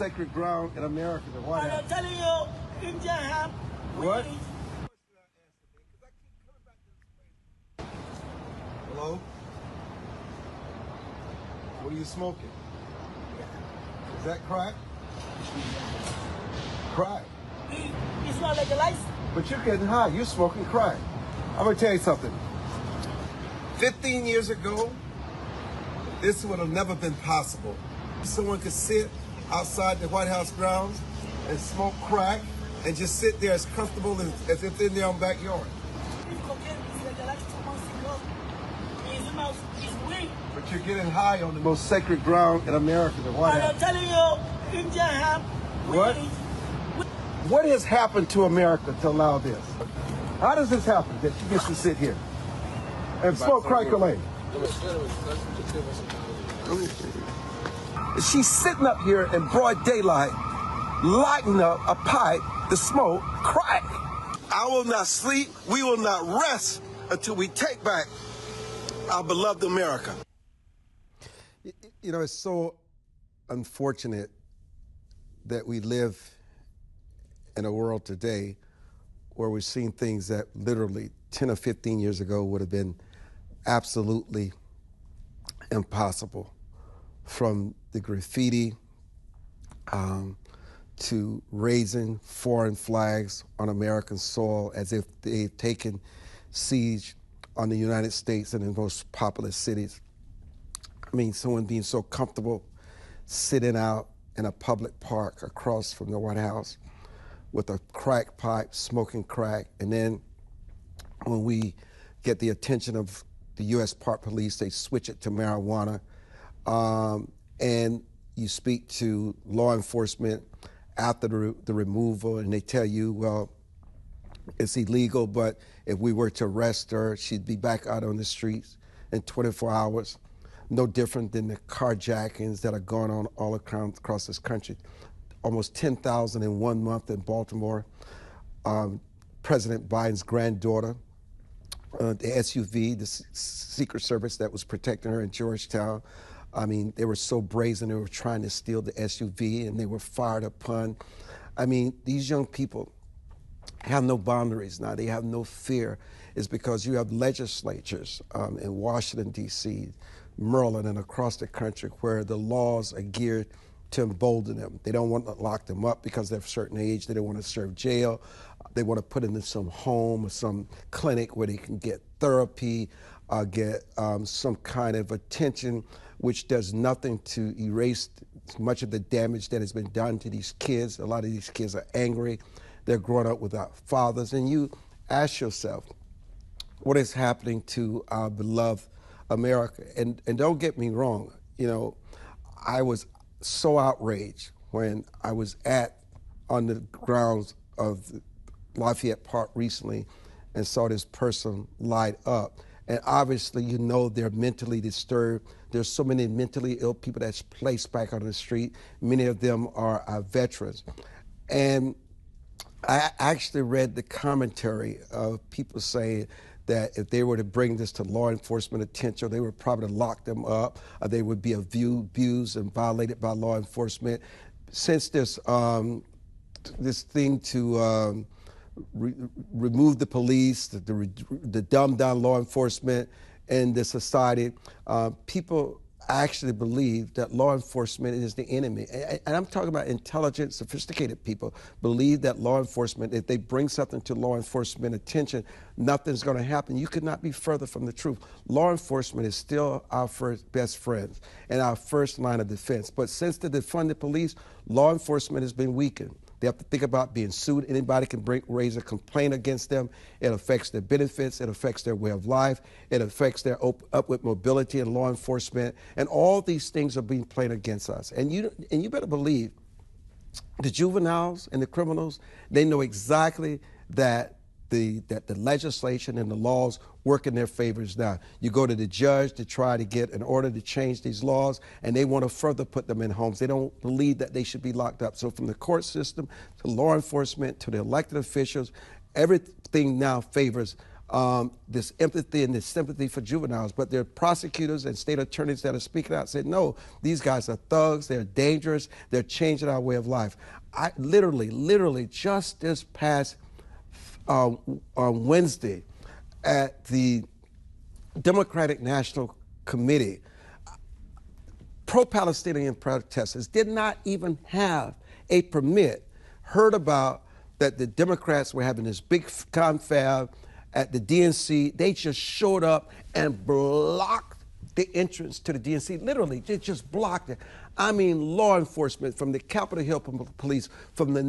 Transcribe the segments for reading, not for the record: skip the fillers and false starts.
sacred ground in America, the White House. I'm telling you, India have... What? Hello? What are you smoking? Is that crack? Crack. It's not legalized. But you're getting high. You're smoking crack. I'm going to tell you something. 15 years ago, this would have never been possible. Someone could sit outside the White House grounds and smoke crack and just sit there as comfortable as if in their own backyard. If cocaine is legalized 2 months ago, it's weed. But you're getting high on the most sacred ground in America, the White House. I'm telling you, India have... What? What has happened to America to allow this? How does this happen that you get to sit here and smoke crack away? She's sitting up here in broad daylight, lighting up a pipe to smoke crack. I will not sleep, we will not rest until we take back our beloved America. You know, it's so unfortunate that we live in a world today where we're seeing things that literally 10 or 15 years ago would have been absolutely impossible. From the graffiti to raising foreign flags on American soil as if they've taken siege on the United States and the most populous cities. I mean, someone being so comfortable sitting out in a public park across from the White House with a crack pipe, smoking crack, and then when we get the attention of the U.S. Park Police, they switch it to marijuana. And you speak to law enforcement after the removal, and they tell you, well, it's illegal, but if we were to arrest her, she'd be back out on the streets in 24 hours. No different than the carjackings that are going on all across this country. Almost 10,000 in 1 month in Baltimore. President Biden's granddaughter, the SUV, the Secret Service that was protecting her in Georgetown. I mean, they were so brazen, they were trying to steal the SUV and they were fired upon. I mean, these young people have no boundaries now. They have no fear. It's because you have legislatures in Washington, D.C., Maryland, and across the country where the laws are geared to embolden them. They don't want to lock them up because they're of a certain age. They don't want to serve jail. They want to put them in some home or some clinic where they can get therapy, get some kind of attention, which does nothing to erase much of the damage that has been done to these kids. A lot of these kids are angry. They're growing up without fathers. And you ask yourself, what is happening to our beloved America? And don't get me wrong, you know, I was so outraged when I was on the grounds of Lafayette Park recently and saw this person light up. And obviously, you know, they're mentally disturbed. There's so many mentally ill people that's placed back on the street. Many of them are veterans. And I actually read the commentary of people saying that if they were to bring this to law enforcement attention, they would probably lock them up, or they would be abused and violated by law enforcement. Since this thing to remove the police, the dumb down law enforcement in the society, people actually believe that law enforcement is the enemy. And I'm talking about intelligent, sophisticated people believe that law enforcement, if they bring something to law enforcement attention, nothing's going to happen. You could not be further from the truth. Law enforcement is still our best friends and our first line of defense. But since the defunded police, law enforcement has been weakened. They have to think about being sued. Anybody can raise a complaint against them. It affects their benefits. It affects their way of life. It affects their upward mobility in law enforcement. And all these things are being played against us. And you better believe the juveniles and the criminals, they know exactly that the legislation and the laws work in their favors now. You go to the judge to try to get an order to change these laws, and they want to further put them in homes. They don't believe that they should be locked up. So from the court system to law enforcement to the elected officials, everything now favors this empathy and this sympathy for juveniles. But there are prosecutors and state attorneys that are speaking out saying, no, these guys are thugs, they're dangerous, they're changing our way of life. I literally, just this past on Wednesday at the Democratic National Committee, pro-Palestinian protesters did not even have a permit. Heard about that the Democrats were having this big confab at the DNC. They just showed up and blocked the entrance to the DNC. Literally, they just blocked it. I mean, law enforcement from the Capitol Hill Police, from the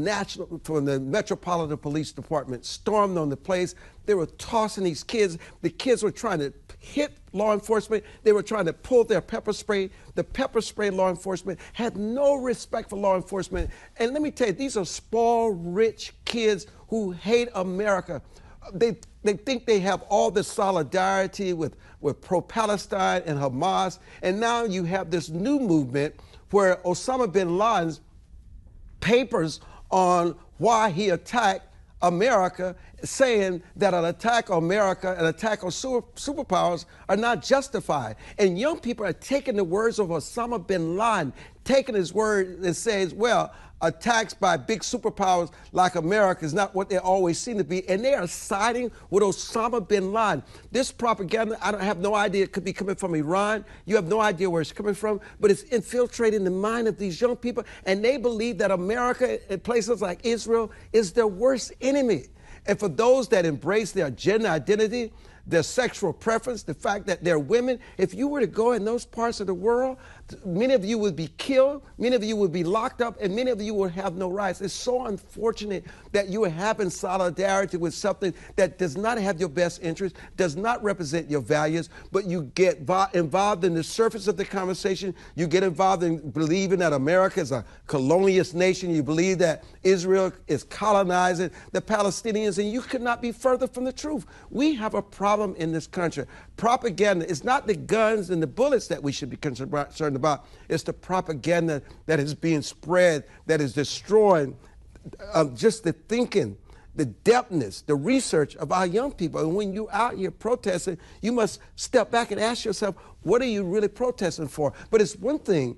Metropolitan Police Department stormed on the place. They were tossing these kids. The kids were trying to hit law enforcement. They were trying to pull their pepper spray. The pepper spray law enforcement had no respect for law enforcement. And let me tell you, these are spoiled, rich kids who hate America. They think they have all this solidarity with pro-Palestine and Hamas. And now you have this new movement where Osama bin Laden's papers on why he attacked America, saying that an attack on America, an attack on superpowers are not justified. And young people are taking the words of Osama bin Laden, taking his word and says, well, attacks by big superpowers like America is not what they always seem to be. And they are siding with Osama bin Laden. This propaganda, I don't have no idea, it could be coming from Iran. You have no idea where it's coming from, but it's infiltrating the mind of these young people. And they believe that America and places like Israel is their worst enemy. And for those that embrace their gender identity, their sexual preference, the fact that they're women, if you were to go in those parts of the world, many of you would be killed, many of you would be locked up, and many of you would have no rights. It's so unfortunate that you are having solidarity with something that does not have your best interest, does not represent your values, but you get involved in the surface of the conversation. You get involved in believing that America is a colonialist nation. You believe that Israel is colonizing the Palestinians, and you could not be further from the truth. We have a problem in this country. Propaganda is not the guns and the bullets that we should be concerned about. It's the propaganda that is being spread, that is destroying just the thinking, the depthness, the research of our young people. And when you're out here protesting, you must step back and ask yourself, what are you really protesting for? But it's one thing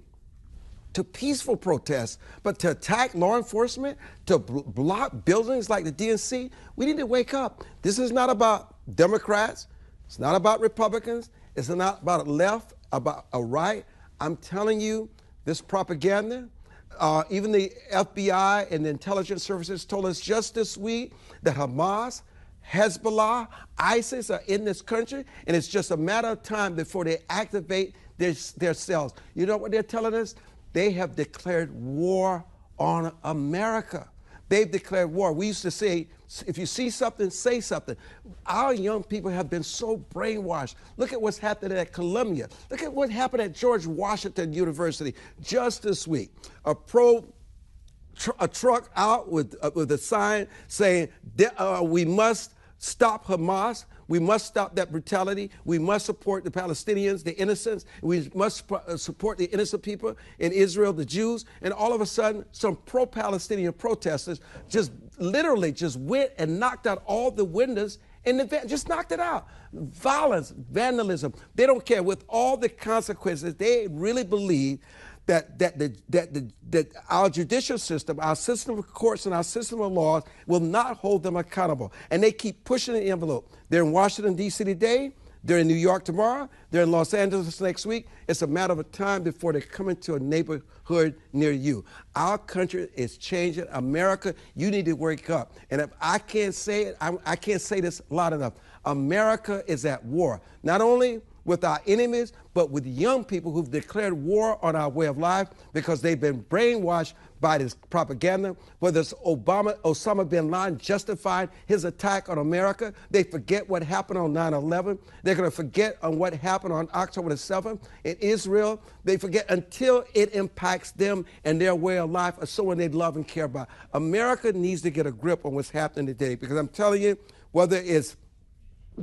to peaceful protests, but to attack law enforcement, to block buildings like the DNC, we need to wake up. This is not about Democrats. It's not about Republicans. It's not about a left, about a right. I'm telling you, this propaganda, even the FBI and the intelligence services told us just this week that Hamas, Hezbollah, ISIS are in this country, and it's just a matter of time before they activate their cells. You know what they're telling us? They have declared war on America. They've declared war. We used to say, if you see something, say something. Our young people have been so brainwashed. Look at what's happening at Columbia. Look at what happened at George Washington University just this week. A truck out with a sign saying, we must stop Hamas. We must stop that brutality. We must support the Palestinians, the innocents. We must support the innocent people in Israel, the Jews. And all of a sudden, some pro-Palestinian protesters just literally just went and knocked out all the windows in the van, just knocked it out. Violence, vandalism. They don't care. With all the consequences, they really believe that our judicial system, our system of courts and our system of laws will not hold them accountable. And they keep pushing the envelope. They're in Washington, D.C. today. They're in New York tomorrow. They're in Los Angeles next week. It's a matter of time before they come into a neighborhood near you. Our country is changing. America, you need to wake up. And if I can't say it, I can't say this loud enough. America is at war. Not only with our enemies, but with young people who've declared war on our way of life because they've been brainwashed by this propaganda. Whether it's Osama bin Laden justifying his attack on America, they forget what happened on 9/11. They're going to forget on what happened on October the 7th in Israel. They forget until it impacts them and their way of life or someone they love and care about. America needs to get a grip on what's happening today because I'm telling you, whether it's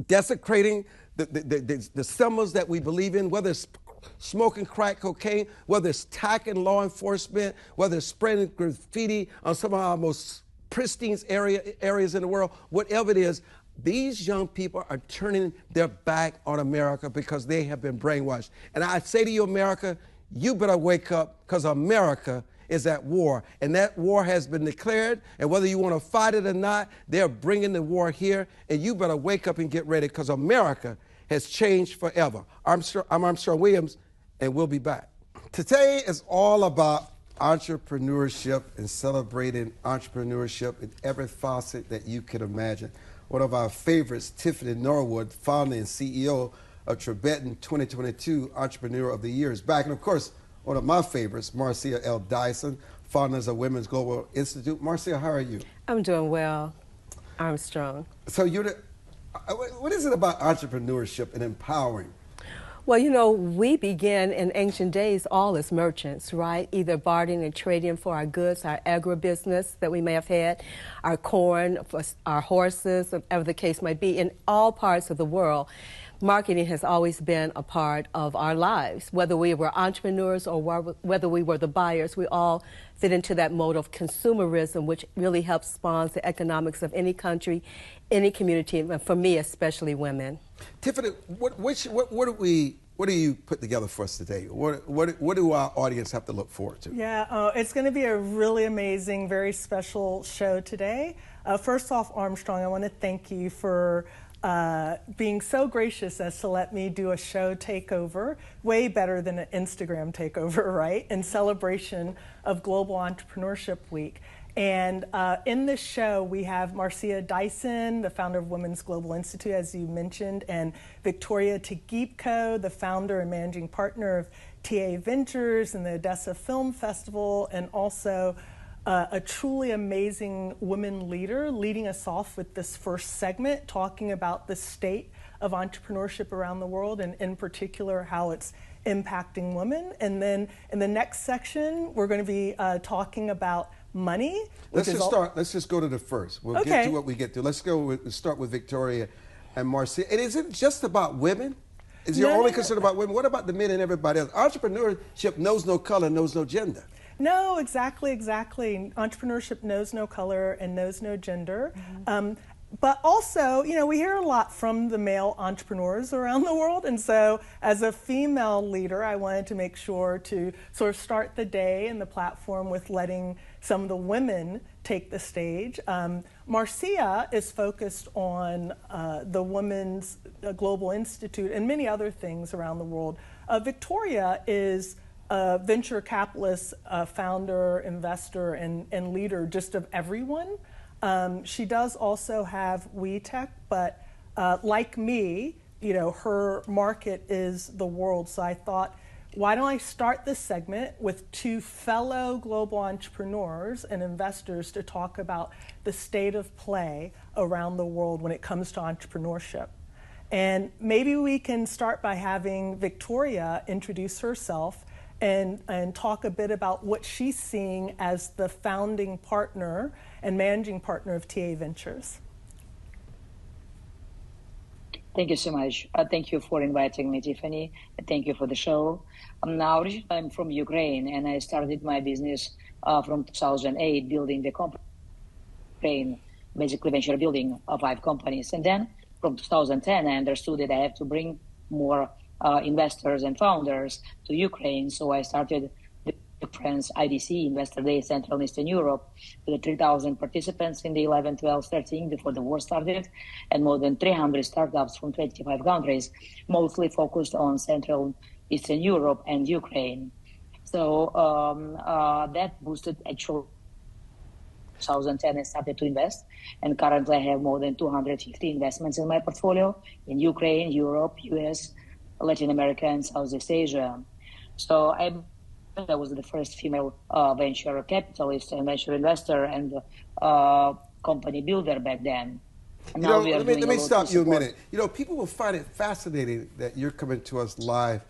desecrating the symbols that we believe in, whether it's smoking crack cocaine, whether it's attacking law enforcement, whether it's spreading graffiti on some of our most pristine areas in the world, whatever it is, These young people are turning their back on America because they have been brainwashed. And I say to you, America, you better wake up, because America is at war. And that war has been declared, and whether you want to fight it or not, they're bringing the war here, and you better wake up and get ready, because America has changed forever. I'm Armstrong Williams, and we'll be back. Today is all about entrepreneurship and celebrating entrepreneurship in every facet that you can imagine. One of our favorites, Tiffany Norwood, founder and CEO of Tibetan 2022 Entrepreneur of the Year, is back. And of course, one of my favorites, Marcia Dyson, founders of Women's Global Institute. Marcia, how are you? I'm doing well, Armstrong. So what is it about entrepreneurship and empowering? Well, you know, we began in ancient days all as merchants, right? Either bartering and trading for our goods, our agribusiness that we may have had, our corn, our horses, whatever the case might be. In all parts of the world, marketing has always been a part of our lives. Whether we were entrepreneurs or whether we were the buyers, we all fit into that mode of consumerism, which really helps sponsor the economics of any country, any community, and for me, especially women. Tiffany, what do you put together for us today? What do our audience have to look forward to? Yeah, it's going to be a really amazing, very special show today. First off, Armstrong, I want to thank you for being so gracious as to let me do a show takeover, way better than an Instagram takeover, right? In celebration of Global Entrepreneurship Week. And in this show, we have Marcia Dyson, the founder of Women's Global Institute, as you mentioned, and Viktoriya Tigipko, the founder and managing partner of TA Ventures and the Odessa Film Festival, and also a truly amazing women leader, leading us off with this first segment, talking about the state of entrepreneurship around the world, and in particular, how it's impacting women. And then in the next section, we're going to be talking about money. Let's just go to the first. We'll get to what we get to. Let's start with Viktoriya and Marcia. And is it just about women? Is your only concern about women? What about the men and everybody else? Entrepreneurship knows no color, knows no gender. No, exactly. Entrepreneurship knows no color and knows no gender. Mm-hmm. But also, you know, we hear a lot from the male entrepreneurs around the world. And so as a female leader, I wanted to make sure to sort of start the day and the platform with letting some of the women take the stage. Marcia is focused on the Women's Global Institute and many other things around the world. Viktoriya is a venture capitalist, founder, investor, and leader just of everyone. She does also have WeTech, but like me, you know, her market is the world. So I thought, why don't I start this segment with two fellow global entrepreneurs and investors to talk about the state of play around the world when it comes to entrepreneurship. And maybe we can start by having Viktoriya introduce herself and talk a bit about what she's seeing as the founding partner and managing partner of TA Ventures. Thank you so much. Thank you for inviting me, Tiffany. Thank you for the show. Now, originally I'm from Ukraine, and I started my business from 2008, building the company, basically venture building of 5 companies. And then from 2010, I understood that I have to bring more investors and founders to Ukraine. So I started the Friends IDC, Investor Day, Central and Eastern Europe, with 3,000 participants in the 11, 12, 13 before the war started, and more than 300 startups from 25 countries, mostly focused on Central Eastern Europe and Ukraine. So that boosted actually 2010 I started to invest, and currently I have more than 250 investments in my portfolio in Ukraine, Europe, US, Latin America, and Southeast Asia. So I was the first female venture capitalist and venture investor and company builder back then. And now let me stop you a minute. You know, people will find it fascinating that you're coming to us live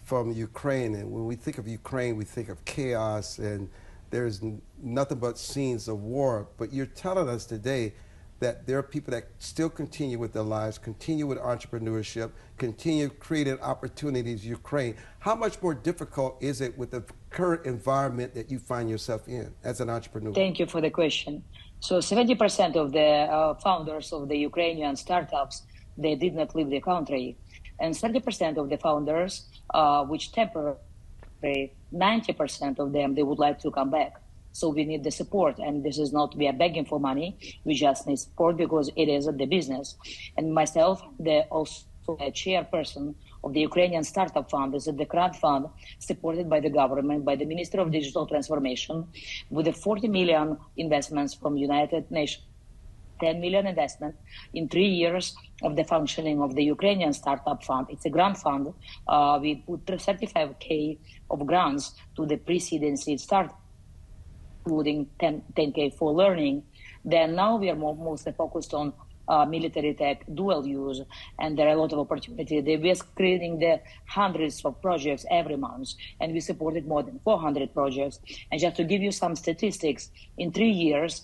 from Ukraine, and when we think of Ukraine, we think of chaos, and there's nothing but scenes of war. But you're telling us today that there are people that still continue with their lives, continue with entrepreneurship, continue creating opportunities in Ukraine. How much more difficult is it with the current environment that you find yourself in as an entrepreneur? Thank you for the question. So 70% of the founders of the Ukrainian startups, they did not leave the country. And 30% of the founders, which temporarily, 90% of them, they would like to come back. So we need the support, and this is not we are begging for money. We just need support because it is the business. And myself, also a chairperson of the Ukrainian Startup Fund, is the grant fund supported by the government, by the Minister of Digital Transformation, with a 40 million investments from United Nations, 10 million investment in 3 years of the functioning of the Ukrainian Startup Fund. It's a grant fund. We put 35K of grants to the pre-seed and seed startup, including 10K for learning. Then now we are mostly focused on military tech, dual use, and there are a lot of opportunities. We are screening the hundreds of projects every month, and we supported more than 400 projects. And just to give you some statistics, in 3 years,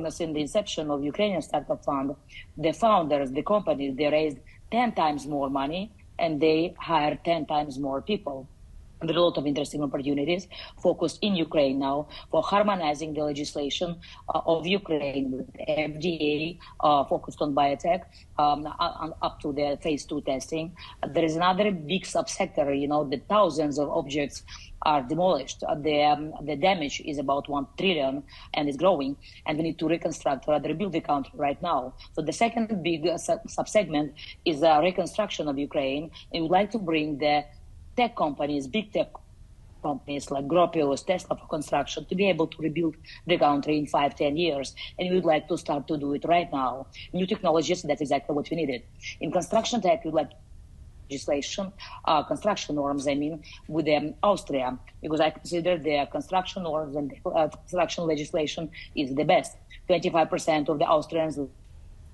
since the inception of Ukrainian Startup Fund, the founders, the companies, they raised 10 times more money, and they hired 10 times more people. There are a lot of interesting opportunities focused in Ukraine now for harmonizing the legislation of Ukraine with FDA focused on biotech up to the phase 2 testing. There is another big subsector, the thousands of objects are demolished. The damage is about 1 trillion and is growing, and we need to reconstruct or rebuild the country right now. So the second big subsegment is reconstruction of Ukraine, and we would like to bring the tech companies, big tech companies like Gropius, Tesla for construction, to be able to rebuild the country in 5-10 years. And we would like to start to do it right now. New technologies, that's exactly what we needed. In construction tech, we'd like legislation, construction norms, with Austria, because I consider the construction norms and construction legislation is the best. 25% of the Austrians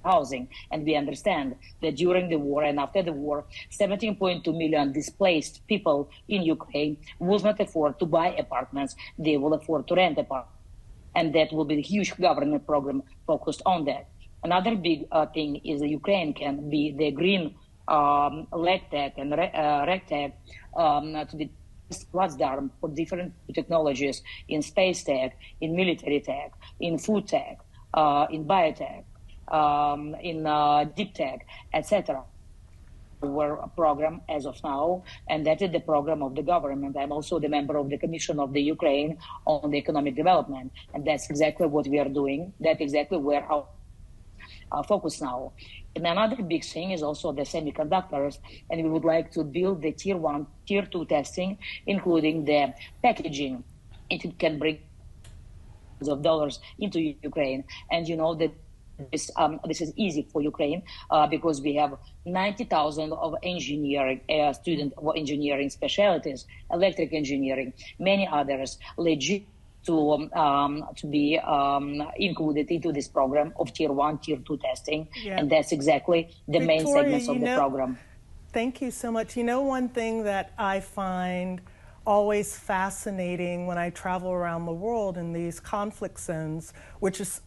housing, and we understand that during the war and after the war, 17.2 million displaced people in Ukraine will not afford to buy apartments. They will afford to rent apartments, and that will be a huge government program focused on that. Another big thing is that Ukraine can be the green legtech and regtech to be platform for different technologies in space tech, in military tech, in food tech, in biotech, in deep tech, etc. Our program as of now, and that is the program of the government. I'm also the member of the Commission of the Ukraine on the economic development, and that's exactly what we are doing. That's exactly where our focus now. And another big thing is also the semiconductors, and we would like to build the tier 1, tier 2 testing, including the packaging. It can bring of dollars into Ukraine, and that this is easy for Ukraine because we have 90,000 of engineering students of engineering specialties, electric engineering, many others, legit to be included into this program of tier 1, tier 2 testing, and that's exactly the main segments of the program. Thank you so much. One thing that I find always fascinating when I travel around the world in these conflict zones, which is,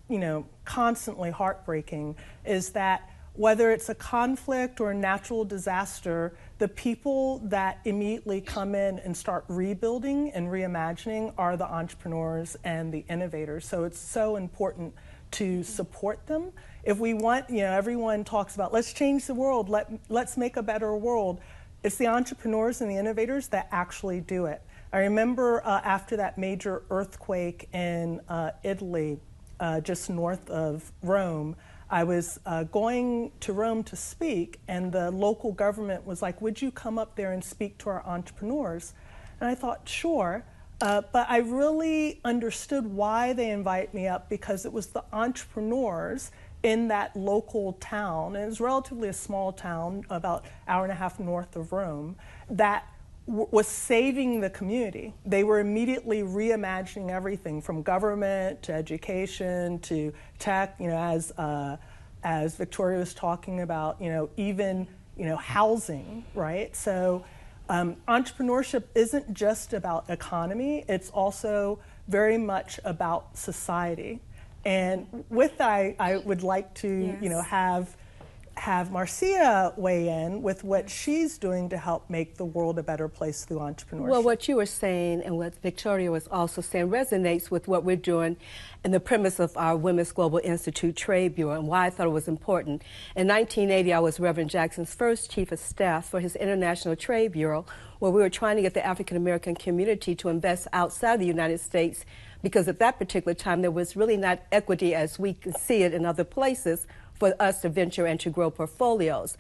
constantly heartbreaking, is that whether it's a conflict or a natural disaster, the people that immediately come in and start rebuilding and reimagining are the entrepreneurs and the innovators. So it's so important to support them. If we want, everyone talks about, let's change the world, let's make a better world. It's the entrepreneurs and the innovators that actually do it. I remember after that major earthquake in Italy, just north of Rome, I was going to Rome to speak, and the local government was like, would you come up there and speak to our entrepreneurs? And I thought, sure, but I really understood why they invite me up, because it was the entrepreneurs in that local town, and it was relatively a small town, about an hour and a half north of Rome, that was saving the community. They were immediately reimagining everything from government to education to tech, as Viktoriya was talking about, even, housing, right? So entrepreneurship isn't just about economy, it's also very much about society. And with that, I would like to, you know, have Marcia weigh in with what she's doing to help make the world a better place through entrepreneurship. Well, what you were saying and what Viktoriya was also saying resonates with what we're doing and the premise of our Women's Global Institute Trade Bureau and why I thought it was important. In 1980, I was Reverend Jackson's first chief of staff for his International Trade Bureau, where we were trying to get the African American community to invest outside the United States, because at that particular time there was really not equity as we could see it in other places for us to venture and to grow portfolios.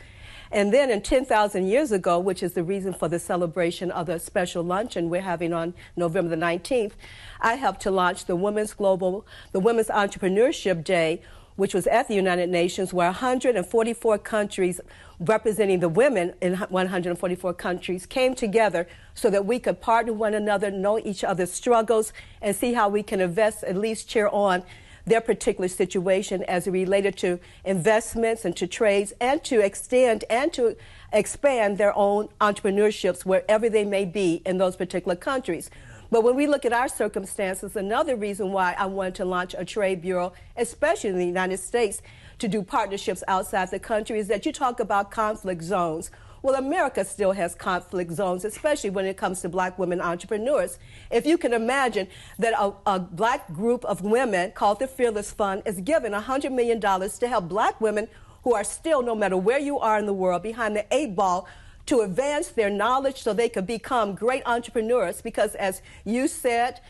And then in 10,000 years ago, which is the reason for the celebration of the special luncheon we're having on November the 19th, I helped to launch the Women's Entrepreneurship Day, which was at the United Nations, where 144 countries representing the women in 144 countries came together so that we could partner one another, know each other's struggles, and see how we can invest, at least cheer on their particular situation as it related to investments and to trades, and to extend and to expand their own entrepreneurships wherever they may be in those particular countries. But when we look at our circumstances, another reason why I wanted to launch a trade bureau, especially in the United States, to do partnerships outside the country, is that you talk about conflict zones. Well, America still has conflict zones, especially when it comes to black women entrepreneurs. If you can imagine that a black group of women called the Fearless Fund is given $100 million to help black women who are still, no matter where you are in the world, behind the 8 ball, to advance their knowledge so they could become great entrepreneurs. Because as you said,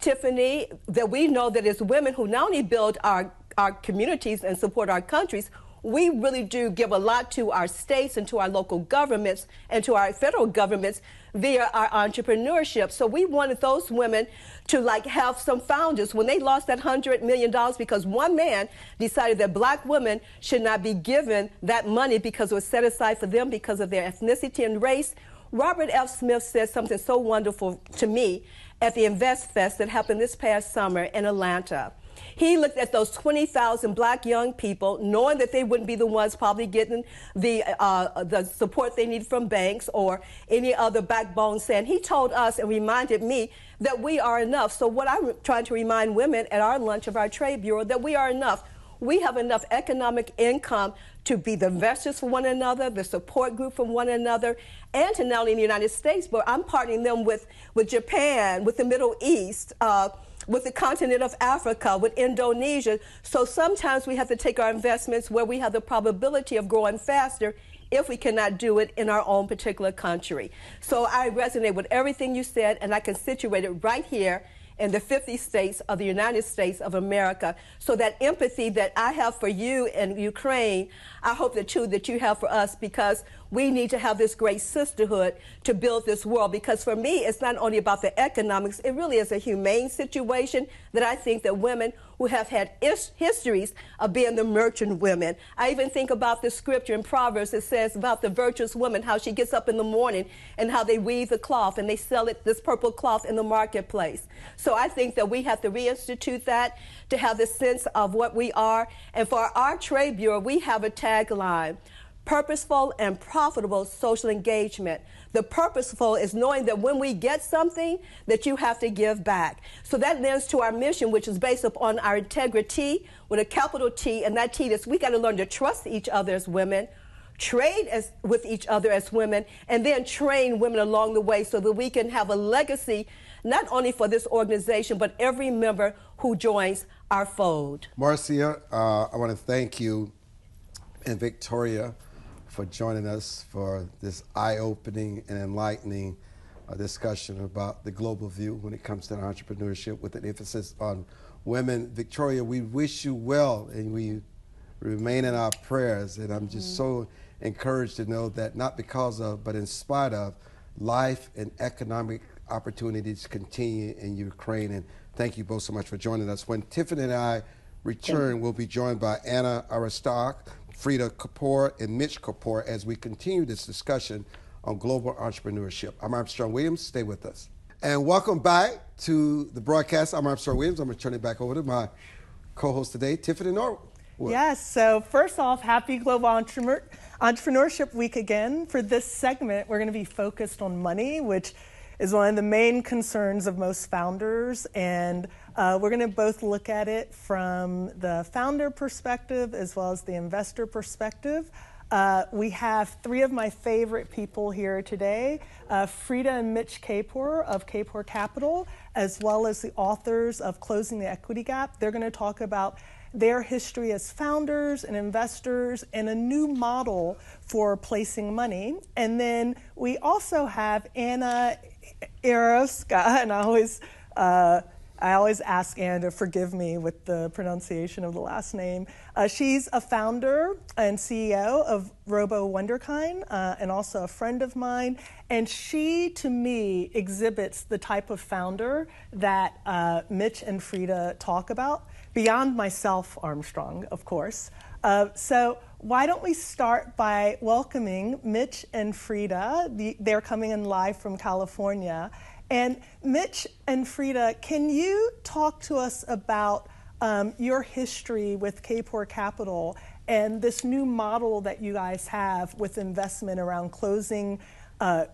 Tiffany, that we know that it's women who not only build our communities and support our countries, we really do give a lot to our states and to our local governments and to our federal governments via our entrepreneurship. So we wanted those women to have some founders. When they lost that $100 million because one man decided that black women should not be given that money because it was set aside for them because of their ethnicity and race, Robert F. Smith said something so wonderful to me at the Invest Fest that happened this past summer in Atlanta. He looked at those 20,000 black young people, knowing that they wouldn't be the ones probably getting the support they need from banks or any other backbone, saying, he told us and reminded me that we are enough. So what I'm trying to remind women at our lunch of our trade bureau, that we are enough. We have enough economic income to be the investors for one another, the support group for one another, and to not only in the United States, but I'm partnering them with Japan, with the Middle East, with the continent of Africa, with Indonesia. So sometimes we have to take our investments where we have the probability of growing faster if we cannot do it in our own particular country. So I resonate with everything you said, and I can situate it right here in the 50 states of the United States of America. So that empathy that I have for you in Ukraine, I hope that you have for us, because we need to have this great sisterhood to build this world. Because for me, it's not only about the economics, it really is a humane situation that I think that women who have had histories of being the merchant women. I even think about the scripture in Proverbs that says about the virtuous woman, how she gets up in the morning and how they weave the cloth and they sell it, this purple cloth, in the marketplace. So I think that we have to reinstitute that to have the sense of what we are. And for our trade bureau, we have a tagline: purposeful and profitable social engagement. The purposeful is knowing that when we get something, that you have to give back. So that lends to our mission, which is based upon our integrity with a capital T, and that T is we got to learn to trust each other as women, trade with each other as women, and then train women along the way so that we can have a legacy, not only for this organization, but every member who joins our fold. Marcia, I want to thank you and Viktoriya for joining us for this eye-opening and enlightening discussion about the global view when it comes to entrepreneurship, with an emphasis on women. Viktoriya, we wish you well, and we remain in our prayers. And I'm just so encouraged to know that not because of, but in spite of, life and economic opportunities continue in Ukraine. And thank you both so much for joining us. When Tiffany and I return, we'll be joined by Anna Iarotska, Freada Kapor, and Mitch Kapor as we continue this discussion on global entrepreneurship. I'm Armstrong Williams. Stay with us. And welcome back to the broadcast. I'm Armstrong Williams. I'm going to turn it back over to my co-host today, Tiffany Norwood. Yes, so first off, happy Global Entrepreneurship Week again. For this segment, we're going to be focused on money, which is one of the main concerns of most founders. And we're going to both look at it from the founder perspective as well as the investor perspective. We have three of my favorite people here today, Freada and Mitch Kapor of Kapor Capital, as well as the authors of Closing the Equity Gap. They're going to talk about their history as founders and investors and a new model for placing money. And then we also have Anna Iarotska, and I always ask Anna to forgive me with the pronunciation of the last name. She's a founder and CEO of Robo Wunderkind, and also a friend of mine. And she, to me, exhibits the type of founder that Mitch and Freada talk about, beyond myself, Armstrong, of course. So why don't we start by welcoming Mitch and Freada. They're coming in live from California. And Mitch and Freada, can you talk to us about your history with Kapor Capital and this new model that you guys have with investment around closing,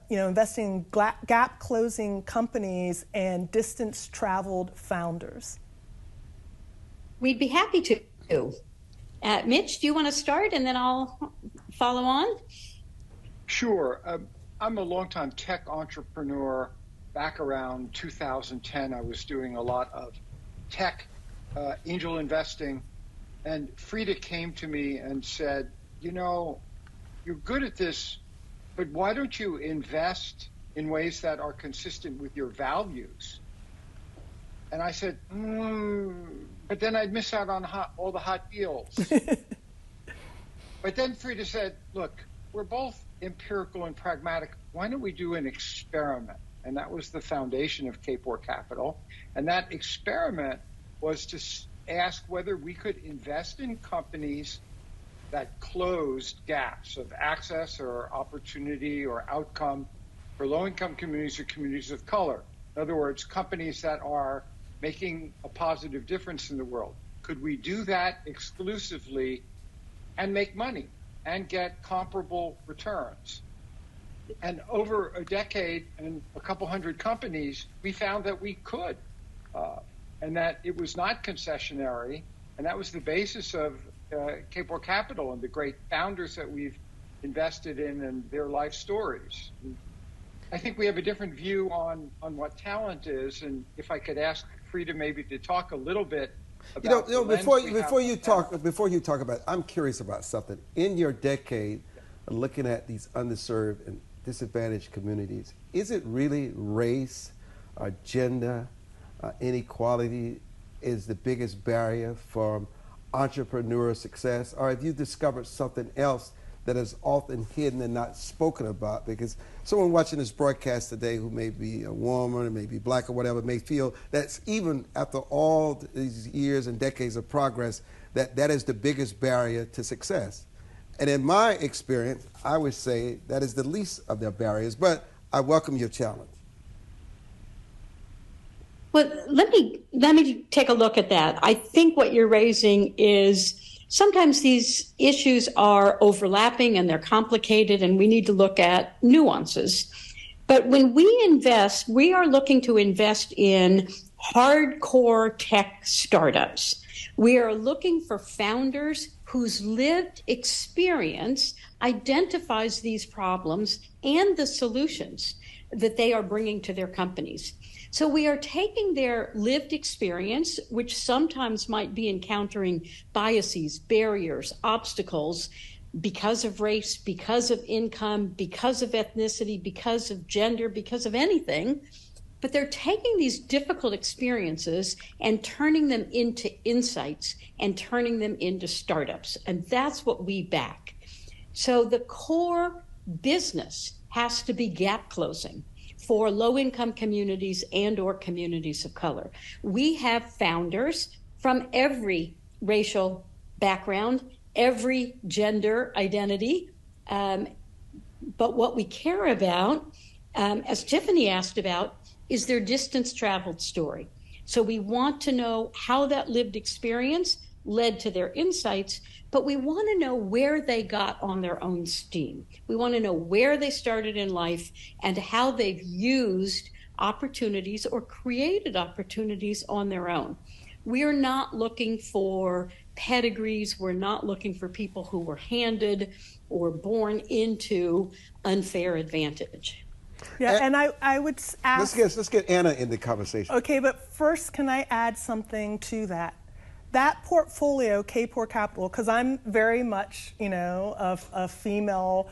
investing in gap closing companies and distance traveled founders? We'd be happy to. Mitch, do you want to start and then I'll follow on? Sure. I'm a longtime tech entrepreneur. Back around 2010, I was doing a lot of tech angel investing, and Freada came to me and said, you're good at this, but why don't you invest in ways that are consistent with your values? And I said, but then I'd miss out on all the hot deals. But then Freada said, look, we're both empirical and pragmatic. Why don't we do an experiment? And that was the foundation of Kapor Capital. And that experiment was to ask whether we could invest in companies that closed gaps of access or opportunity or outcome for low-income communities or communities of color. In other words, companies that are making a positive difference in the world. Could we do that exclusively and make money and get comparable returns? And over a decade and a couple hundred companies, we found that we could, and that it was not concessionary. And that was the basis of Kapor Capital and the great founders that we've invested in and their life stories. And I think we have a different view on what talent is. And if I could ask Freada maybe to talk a little bit about before you talk about it, I'm curious about something. In your decade, looking at these underserved and disadvantaged communities, is it really race, gender, inequality is the biggest barrier for entrepreneurial success? Or have you discovered something else that is often hidden and not spoken about? Because someone watching this broadcast today who may be a woman or may be black or whatever may feel that even after all these years and decades of progress, that is the biggest barrier to success. And in my experience, I would say that is the least of their barriers, but I welcome your challenge. Well, let me take a look at that. I think what you're raising is sometimes these issues are overlapping and they're complicated and we need to look at nuances. But when we invest, we are looking to invest in hardcore tech startups. We are looking for founders whose lived experience identifies these problems and the solutions that they are bringing to their companies. So we are taking their lived experience, which sometimes might be encountering biases, barriers, obstacles because of race, because of income, because of ethnicity, because of gender, because of anything. But they're taking these difficult experiences and turning them into insights and turning them into startups. And that's what we back. So the core business has to be gap closing for low-income communities and or communities of color. We have founders from every racial background, every gender identity. But what we care about, as Tiffany asked about, is their distance traveled story. So we want to know how that lived experience led to their insights, but we want to know where they got on their own steam. We want to know where they started in life and how they've used opportunities or created opportunities on their own. We are not looking for pedigrees. We're not looking for people who were handed or born into unfair advantage. Yeah, and I would ask. Let's get Anna in the conversation. Okay, but first, can I add something to that? That portfolio, Kapor Capital, because I'm very much, a female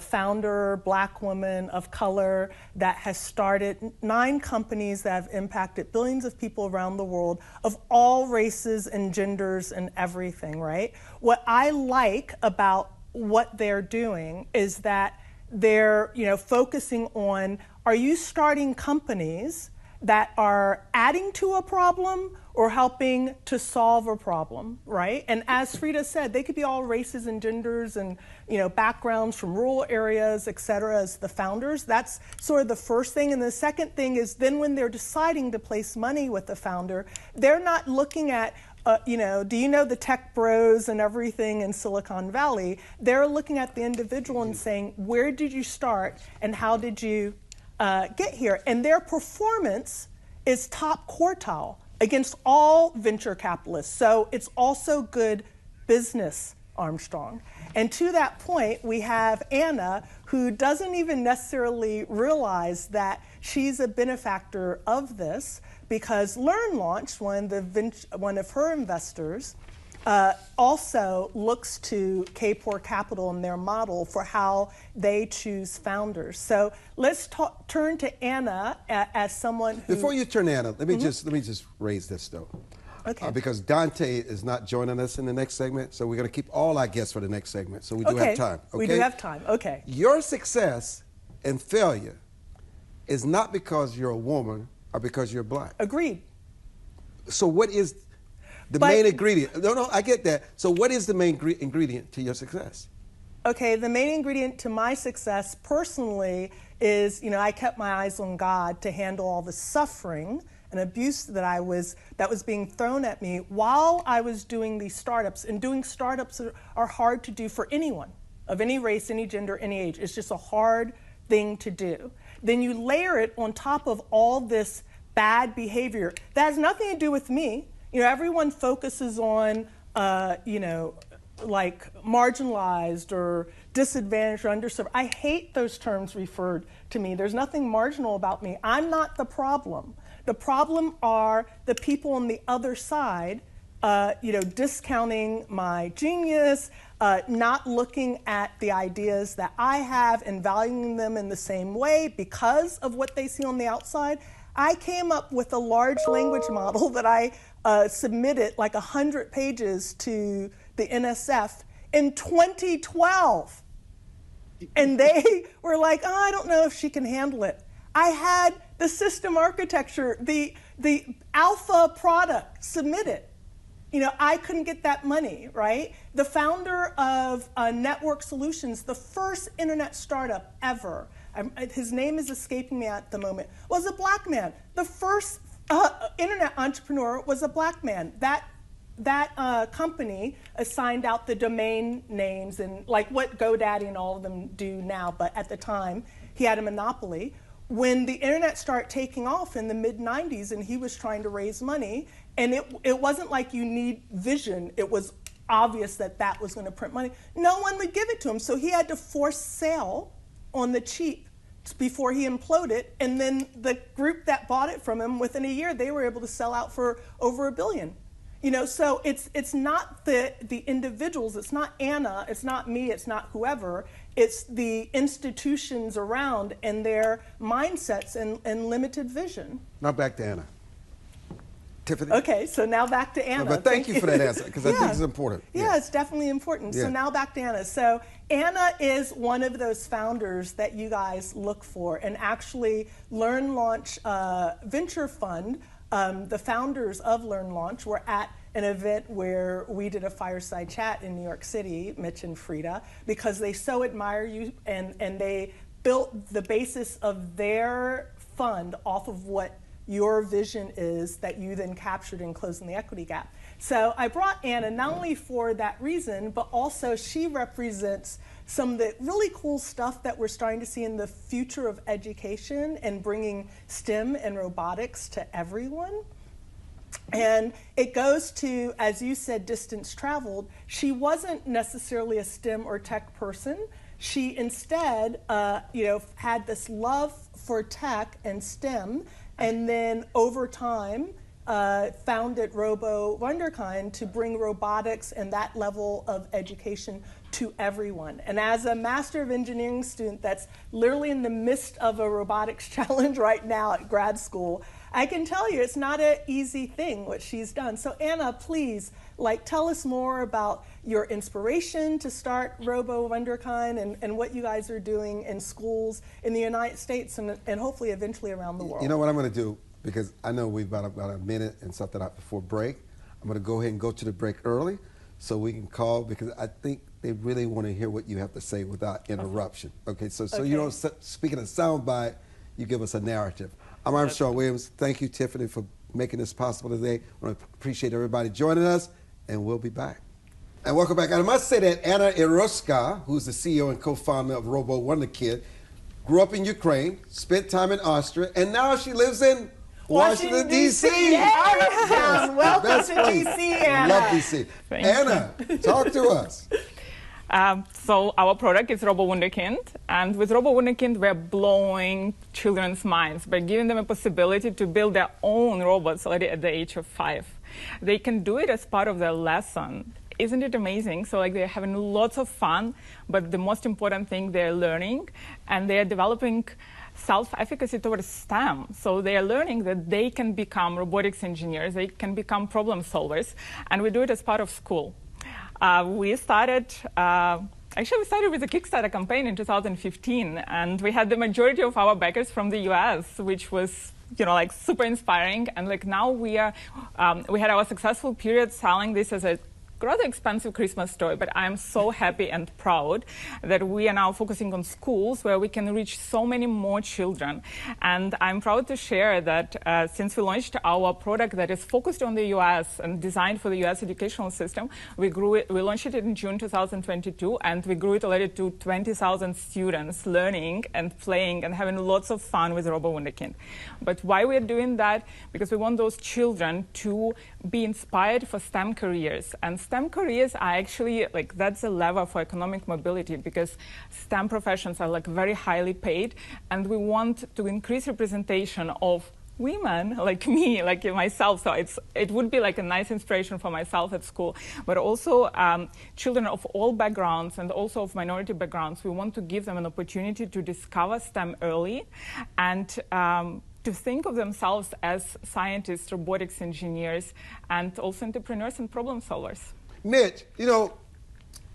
founder, Black woman of color that has started 9 companies that have impacted billions of people around the world of all races and genders and everything, right? What I like about what they're doing is that they're, focusing on, are you starting companies that are adding to a problem or helping to solve a problem, right? And as Freada said, they could be all races and genders and backgrounds from rural areas, et cetera, as the founders. That's sort of the first thing. And the second thing is then when they're deciding to place money with the founder, they're not looking at do you know the tech bros and everything in Silicon Valley? They're looking at the individual and saying, where did you start and how did you get here? And their performance is top quartile against all venture capitalists. So it's also good business, Armstrong. And to that point, we have Anna, who doesn't even necessarily realize that she's a benefactor of this, because LearnLaunch, one of her investors, also looks to Kapor Capital and their model for how they choose founders. So let's turn to Anna as someone who. Before you turn to Anna, let me just raise this though. Okay. Because Dante is not joining us in the next segment, so we're going to keep all our guests for the next segment. So we do have time. Okay? We do have time. Okay. Your success and failure is not because you're a woman or because you're Black. Agreed. So what is the main ingredient? No, I get that. So what is the main ingredient to your success? Okay, the main ingredient to my success personally is, I kept my eyes on God to handle all the suffering and abuse that was being thrown at me while I was doing these startups. And doing startups are hard to do for anyone of any race, any gender, any age. It's just a hard thing to do. Then you layer it on top of all this bad behavior that has nothing to do with me. Everyone focuses on, like marginalized or disadvantaged or underserved. I hate those terms referred to me. There's nothing marginal about me. I'm not the problem. The problem are the people on the other side, discounting my genius, not looking at the ideas that I have and valuing them in the same way because of what they see on the outside. I came up with a large language model that I submitted like 100 pages to the NSF in 2012. And they were like, I don't know if she can handle it. I had the system architecture, the alpha product submitted. I couldn't get that money, right? The founder of Network Solutions, the first internet startup ever, his name is escaping me at the moment, was a Black man. The first internet entrepreneur was a Black man. That company assigned out the domain names and like what GoDaddy and all of them do now, but at the time, he had a monopoly. When the internet started taking off in the mid-90s and he was trying to raise money, and it wasn't like you need vision, it was obvious that was going to print money. No one would give it to him, so he had to force sale on the cheap before he imploded, and then the group that bought it from him, within a year, they were able to sell out for over $1 billion. So it's not the individuals, it's not Anna, it's not me, it's not whoever, it's the institutions around and their mindsets and limited vision. Now back to Anna. Tiffany? Okay, so now back to Anna. But thank you for that answer, because I think it's important. Yeah, it's definitely important. Yeah. So now back to Anna. So Anna is one of those founders that you guys look for, and actually LearnLaunch Venture Fund, the founders of LearnLaunch were at an event where we did a fireside chat in New York City, Mitch and Freada, because they so admire you and they built the basis of their fund off of what your vision is that you then captured in Closing the Equity Gap. So I brought Anna not only for that reason, but also she represents some of the really cool stuff that we're starting to see in the future of education and bringing STEM and robotics to everyone. And it goes to, as you said, distance traveled. She wasn't necessarily a STEM or tech person. She instead, had this love for tech and STEM, and then over time founded Robo Wunderkind to bring robotics and that level of education to everyone. And as a Master of Engineering student that's literally in the midst of a robotics challenge right now at grad school, I can tell you it's not an easy thing what she's done. So Anna, please, tell us more about your inspiration to start Robo Wunderkind and what you guys are doing in schools in the United States and hopefully eventually around the world. You know what I'm going to do? Because I know we've got about a minute and something out before break. I'm going to go ahead and go to the break early so we can call, because I think they really want to hear what you have to say without interruption. Okay, so you don't, speaking of soundbite, you give us a narrative. I'm Armstrong Williams. Thank you, Tiffany, for making this possible today. I want to appreciate everybody joining us, and we'll be back. And welcome back. And I must say that Anna Iarotska, who's the CEO and co-founder of Robo Wunderkind, grew up in Ukraine, spent time in Austria, and now she lives in Washington, D.C. Yes. Welcome to D.C., Anna. Love D.C. Anna, talk to us. So our product is Robo Wunderkind, and with Robo Wunderkind, we're blowing children's minds by giving them a possibility to build their own robots already at the age of 5. They can do it as part of their lesson. Isn't it amazing? So they're having lots of fun, but the most important thing, they're learning, and they're developing self-efficacy towards STEM. So they are learning that they can become robotics engineers, they can become problem solvers, and we do it as part of school. We started with a Kickstarter campaign in 2015, and we had the majority of our backers from the US, which was super inspiring. And now we had our successful period selling this as a rather expensive Christmas toy, but I'm so happy and proud that we are now focusing on schools where we can reach so many more children. And I'm proud to share that since we launched our product that is focused on the US and designed for the US educational system, we launched it in June 2022, and we grew it already to 20,000 students learning and playing and having lots of fun with Robo Wunderkind. But why we're doing that? Because we want those children to be inspired for STEM careers. And STEM careers are actually, that's a lever for economic mobility, because STEM professions are very highly paid, and we want to increase representation of women like me, like myself. So it would be a nice inspiration for myself at school, but also children of all backgrounds and also of minority backgrounds. We want to give them an opportunity to discover STEM early and to think of themselves as scientists, robotics engineers, and also entrepreneurs and problem solvers. Mitch,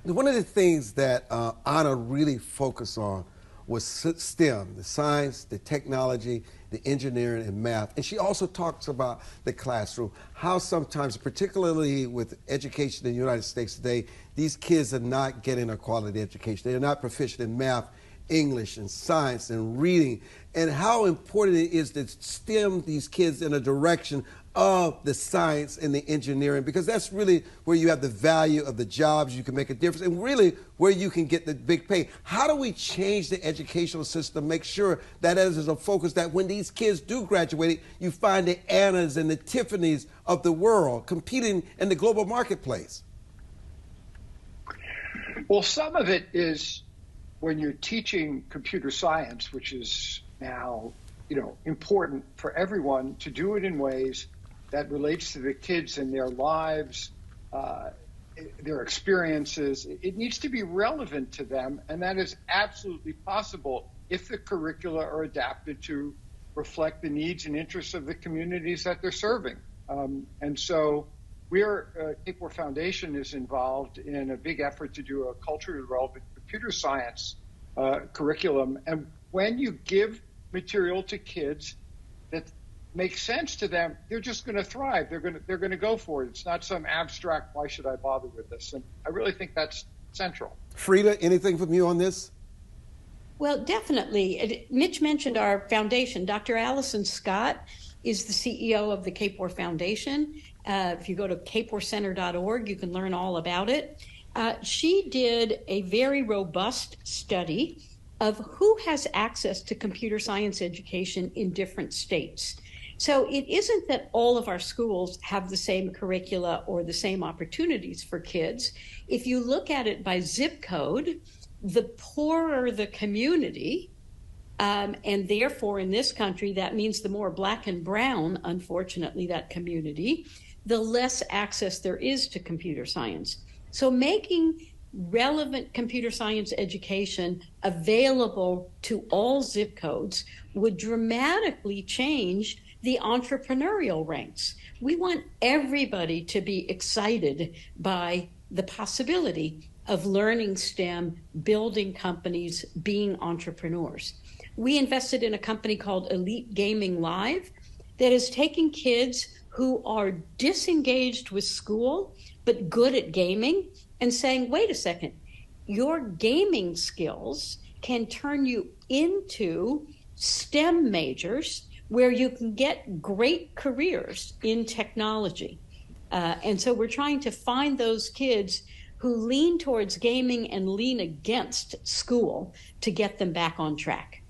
one of the things that Anna really focused on was STEM, the science, the technology, the engineering, and math. And she also talks about the classroom, how sometimes, particularly with education in the United States today, these kids are not getting a quality education. They're not proficient in math, English, and science, and reading, and how important it is to stem these kids in a direction of the science and the engineering, because that's really where you have the value of the jobs, you can make a difference, and really where you can get the big pay. How do we change the educational system, make sure that is a focus, that when these kids do graduate, you find the Annas and the Tiffanys of the world competing in the global marketplace? Well, some of it is when you're teaching computer science, which is now, important for everyone, to do it in ways that relates to the kids and their lives, their experiences. It needs to be relevant to them, and that is absolutely possible if the curricula are adapted to reflect the needs and interests of the communities that they're serving. And so Kapor Foundation is involved in a big effort to do a culturally relevant computer science curriculum. And when you give material to kids that makes sense to them, they're just going to thrive. They're going to go for it. It's not some abstract, why should I bother with this? And I really think that's central. Freada, anything from you on this? Well, definitely. Mitch mentioned our foundation. Dr. Allison Scott is the CEO of the Kapor Foundation. If you go to kaporcenter.org, you can learn all about it. She did a very robust study of who has access to computer science education in different states. So it isn't that all of our schools have the same curricula or the same opportunities for kids. If you look at it by zip code, the poorer the community, and therefore in this country, that means the more black and brown, unfortunately, that community, the less access there is to computer science. So making relevant computer science education available to all zip codes would dramatically change the entrepreneurial ranks. We want everybody to be excited by the possibility of learning STEM, building companies, being entrepreneurs. We invested in a company called Elite Gaming Live that is taking kids who are disengaged with school but good at gaming and saying, wait a second, your gaming skills can turn you into STEM majors where you can get great careers in technology. And so we're trying to find those kids who lean towards gaming and lean against school to get them back on track.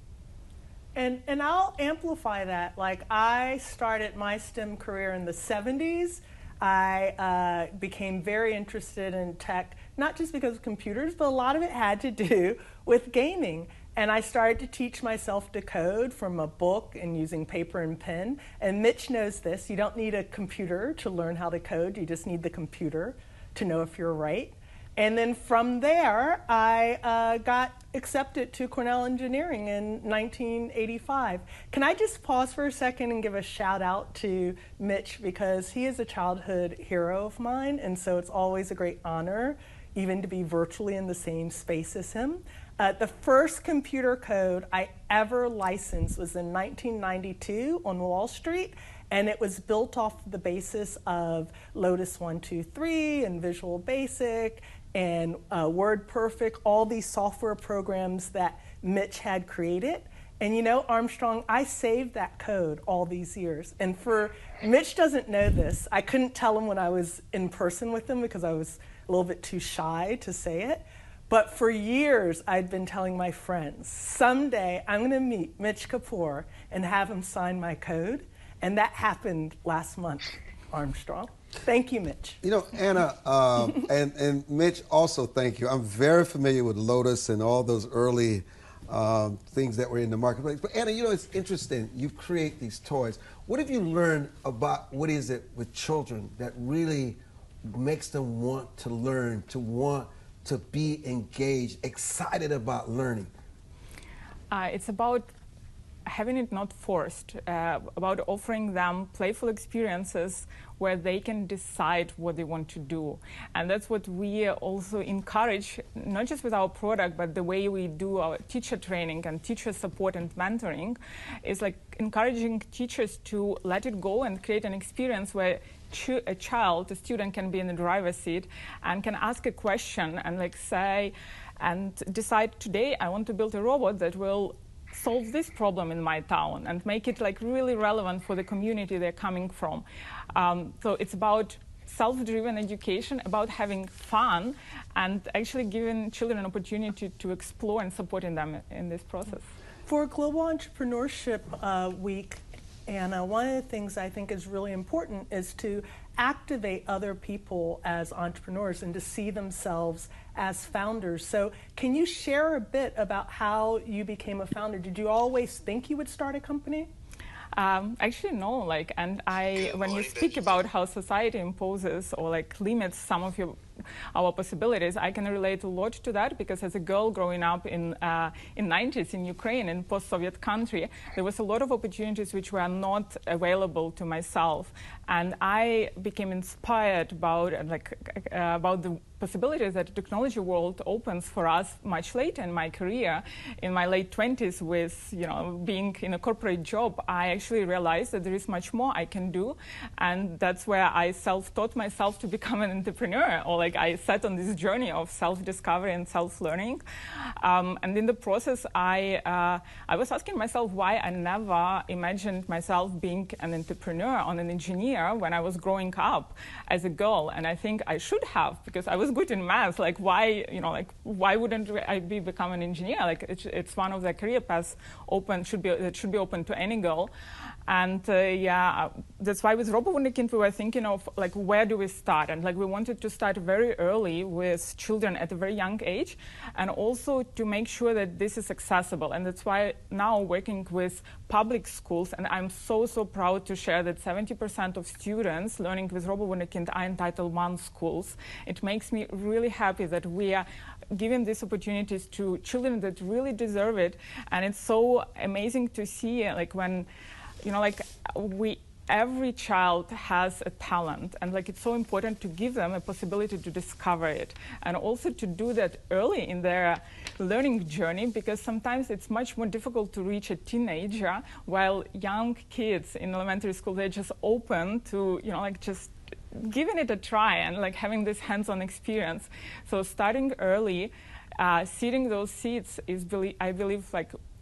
And I'll amplify that. Like, I started my STEM career in the 70s. I became very interested in tech, not just because of computers, but a lot of it had to do with gaming. And I started to teach myself to code from a book and using paper and pen. And Mitch knows this. You don't need a computer to learn how to code. You just need the computer to know if you're right. And then from there, I got accepted to Cornell Engineering in 1985. Can I just pause for a second and give a shout out to Mitch, because he is a childhood hero of mine, and so it's always a great honor even to be virtually in the same space as him. The first computer code I ever licensed was in 1992 on Wall Street, and it was built off the basis of Lotus 1-2-3 and Visual Basic and WordPerfect, all these software programs that Mitch had created. And you know, Armstrong, I saved that code all these years. And Mitch doesn't know this. I couldn't tell him when I was in person with him because I was a little bit too shy to say it. But for years, I'd been telling my friends, someday I'm going to meet Mitch Kapor and have him sign my code. And that happened last month, Armstrong. Thank you, Mitch. You know, Anna, and Mitch, also thank you. I'm very familiar with Lotus and all those early things that were in the marketplace. But Anna, you know, it's interesting. You create these toys. What have you learned about what is it with children that really makes them want to learn, to want to be engaged, excited about learning? It's about having it not forced, about offering them playful experiences where they can decide what they want to do. And that's what we also encourage, not just with our product, but the way we do our teacher training and teacher support and mentoring, is like encouraging teachers to let it go and create an experience where a child, a student, can be in the driver's seat and can ask a question and like say, and decide, today I want to build a robot that will solve this problem in my town, and make it like really relevant for the community they're coming from. So it's about self-driven education, about having fun, and actually giving children an opportunity to explore and supporting them in this process. For Global Entrepreneurship Week, Anna, one of the things I think is really important is to activate other people as entrepreneurs and to see themselves as founders. So can you share a bit about how you became a founder? Did you always think you would start a company? Actually, no. When you speak about how society imposes or like limits some of our possibilities, I can relate a lot to that, because as a girl growing up in 90s in Ukraine, in post-Soviet country, there was a lot of opportunities which were not available to myself, and I became inspired about the possibilities that the technology world opens for us much later in my career. In my late 20s, with being in a corporate job, I actually realized that there is much more I can do, and that's where I self-taught myself to become an entrepreneur, or like I set on this journey of self-discovery and self-learning. And in the process, I was asking myself why I never imagined myself being an entrepreneur or an engineer when I was growing up as a girl. And I think I should have, because I was good in math. Like why, why wouldn't I become an engineer? Like it's one of the career paths that should be open to any girl. And that's why with Robo Wunderkind we were thinking of like where do we start, and like we wanted to start very early with children at a very young age, and also to make sure that this is accessible. And that's why now working with public schools, and I'm so proud to share that 70% of students learning with Robo Wunderkind are in Title I schools. It makes me really happy that we are giving these opportunities to children that really deserve it. And it's so amazing to see like when every child has a talent, and like it's so important to give them a possibility to discover it, and also to do that early in their learning journey, because sometimes it's much more difficult to reach a teenager, while young kids in elementary school, they're just open to just giving it a try and like having this hands-on experience. So starting early, seeding those seeds I believe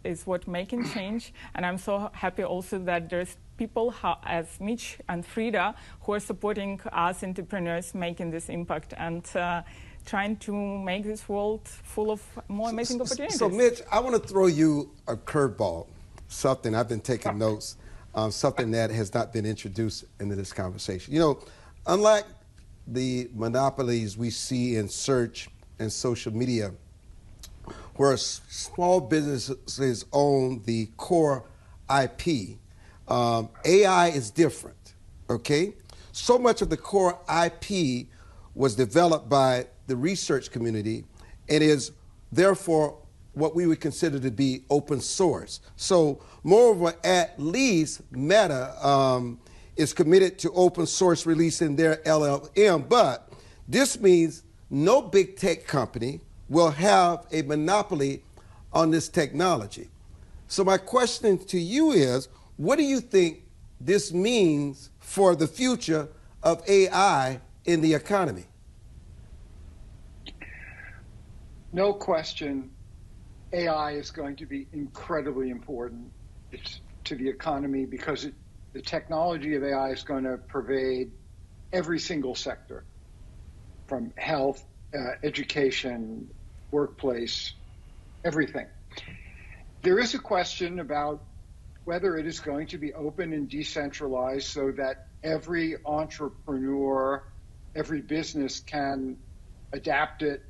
is what making change. And I'm so happy also that there's people as Mitch and Freada who are supporting us entrepreneurs making this impact and trying to make this world full of more amazing opportunities. So Mitch, I want to throw you a curveball, something I've been taking notes, something that has not been introduced into this conversation. Unlike the monopolies we see in search and social media, where small businesses own the core IP, AI is different, okay? So much of the core IP was developed by the research community and is therefore what we would consider to be open source. So moreover, at least Meta is committed to open source releasing their LLM, but this means no big tech company will have a monopoly on this technology. So my question to you is, what do you think this means for the future of AI in the economy? No question, AI is going to be incredibly important to the economy because the technology of AI is going to pervade every single sector, from health, education, workplace, everything. There is a question about whether it is going to be open and decentralized so that every entrepreneur, every business can adapt it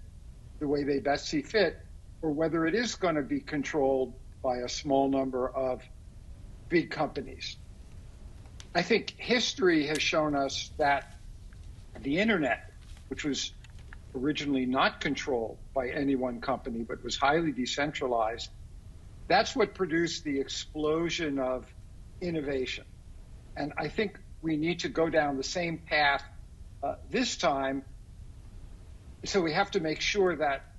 the way they best see fit, or whether it is going to be controlled by a small number of big companies. I think history has shown us that the internet, which was originally not controlled by any one company, but was highly decentralized, that's what produced the explosion of innovation. And I think we need to go down the same path this time. So we have to make sure that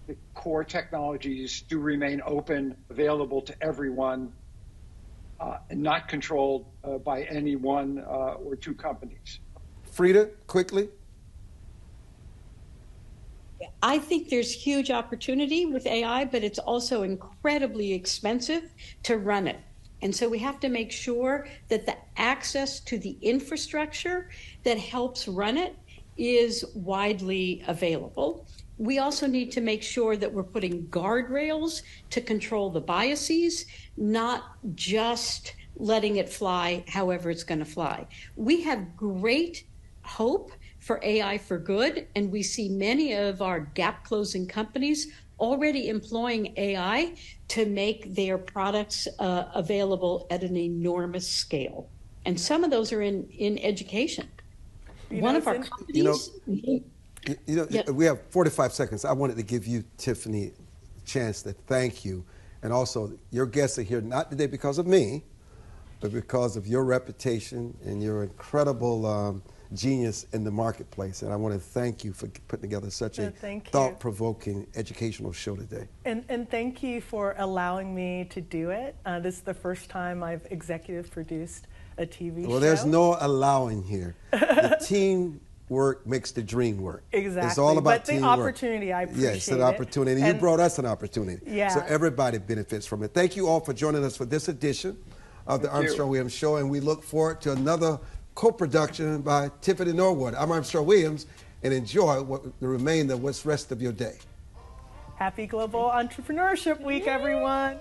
the core technologies do remain open, available to everyone, and not controlled by any one or two companies. Freada, quickly. I think there's huge opportunity with AI, but it's also incredibly expensive to run it. And so we have to make sure that the access to the infrastructure that helps run it is widely available. We also need to make sure that we're putting guardrails to control the biases, not just letting it fly however it's going to fly. We have great hope for AI for good, and we see many of our gap-closing companies already employing AI to make their products available at an enormous scale. And some of those are in education. One of our companies... We have 45 seconds. I wanted to give you, Tiffany, a chance to thank you. And also, your guests are here not today because of me, but because of your reputation and your incredible genius in the marketplace. And I want to thank you for putting together such a thought-provoking educational show today. And thank you for allowing me to do it. This is the first time I've executive produced a TV show. Well, there's no allowing here. The team work makes the dream work. Exactly. It's all about but the teamwork. opportunity, I appreciate Yes, an opportunity. And you brought us an opportunity. Yeah. So everybody benefits from it. Thank you all for joining us for this edition of the Armstrong Williams Show, and we look forward to another co-production by Tiffany Norwood. I'm Armstrong Williams, and enjoy the remainder of what's rest of your day. Happy Global Entrepreneurship Week, everyone.